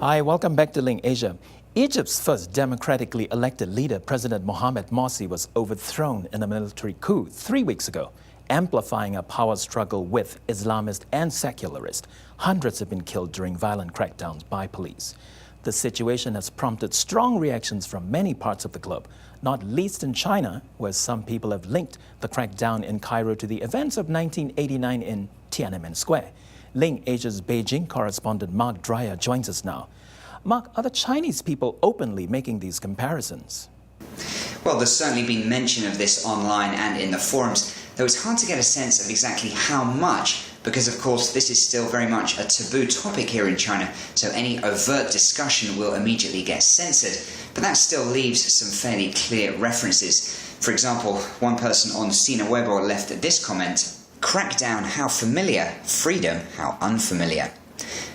Hi, welcome back to LinkAsia. Egypt's first democratically elected leader, President Mohammed Morsi, was overthrown in a military coup 3 weeks ago, amplifying a power struggle with Islamists and secularists. Hundreds have been killed during violent crackdowns by police. The situation has prompted strong reactions from many parts of the globe, not least in China, where some people have linked the crackdown in Cairo to the events of 1989 in Tiananmen Square. LinkAsia's Beijing correspondent Mark Dreyer joins us now. Mark, are the Chinese people openly making these comparisons? Well, there's certainly been mention of this online and in the forums, though it's hard to get a sense of exactly how much, because of course this is still very much a taboo topic here in China, so any overt discussion will immediately get censored. But that still leaves some fairly clear references. For example, one person on Sina Weibo left this comment: "Crackdown, how familiar. Freedom, how unfamiliar."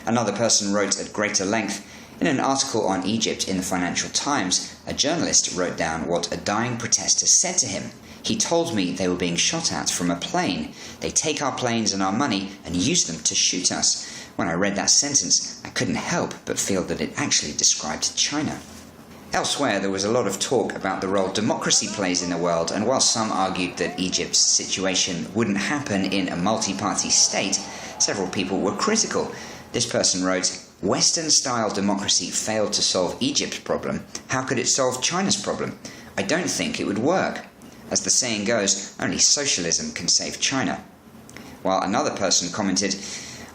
Another person wrote at greater length: in an article on Egypt in the Financial Times, a journalist wrote down what a dying protester said to him. "He told me they were being shot at from a plane. They take our planes and our money and use them to shoot us." When I read that sentence, I couldn't help but feel that it actually described China. Elsewhere, there was a lot of talk about the role democracy plays in the world, and while some argued that Egypt's situation wouldn't happen in a multi-party state, several people were critical. This person wrote, "Western-style democracy failed to solve Egypt's problem. How could it solve China's problem? I don't think it would work. As the saying goes, only socialism can save China." While another person commented,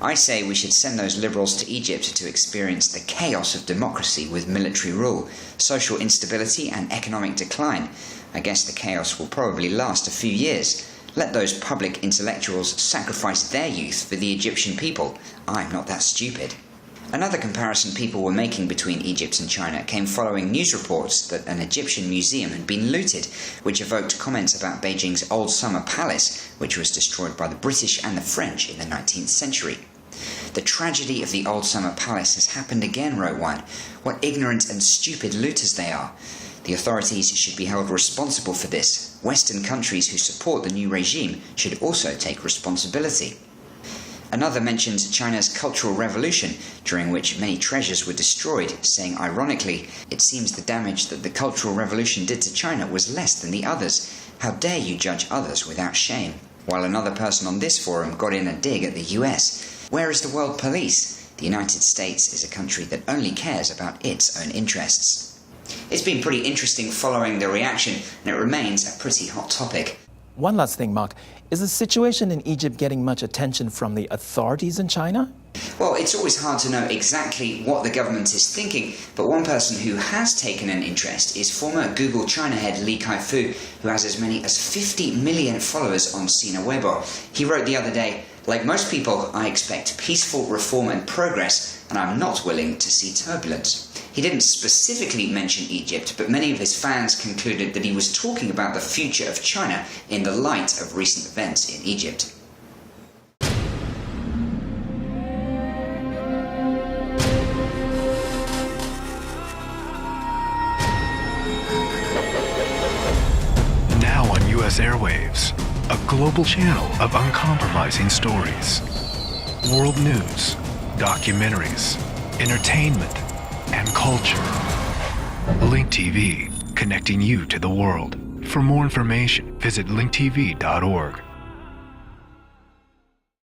"I say we should send those liberals to Egypt to experience the chaos of democracy with military rule, social instability and economic decline. I guess the chaos will probably last a few years. Let those public intellectuals sacrifice their youth for the Egyptian people. I'm not that stupid." Another comparison people were making between Egypt and China came following news reports that an Egyptian museum had been looted, which evoked comments about Beijing's old summer palace, which was destroyed by the British and the French in the 19th century. "The tragedy of the old summer palace has happened again," wrote one. "What ignorant and stupid looters they are. The authorities should be held responsible for this. Western countries who support the new regime should also take responsibility." Another mentioned China's Cultural Revolution, during which many treasures were destroyed, saying ironically, "It seems the damage that the Cultural Revolution did to China was less than the others. How dare you judge others without shame?" While another person on this forum got in a dig at the US. "Where is the world police? The United States is a country that only cares about its own interests." It's been pretty interesting following the reaction, and it remains a pretty hot topic. One last thing, Mark. Is the situation in Egypt getting much attention from the authorities in China? Well, it's always hard to know exactly what the government is thinking, but one person who has taken an interest is former Google China head Kaifu, who has as many as 50 million followers on Sina Weibo. He wrote the other day, "Like most people, I expect peaceful reform and progress, and I'm not willing to see turbulence." He didn't specifically mention Egypt, but many of his fans concluded that he was talking about the future of China in the light of recent events in Egypt. Now on U.S. airwaves, a global channel of uncompromising stories. World news, documentaries, entertainment, and culture. Link TV, connecting you to the world. For more information, visit linktv.org.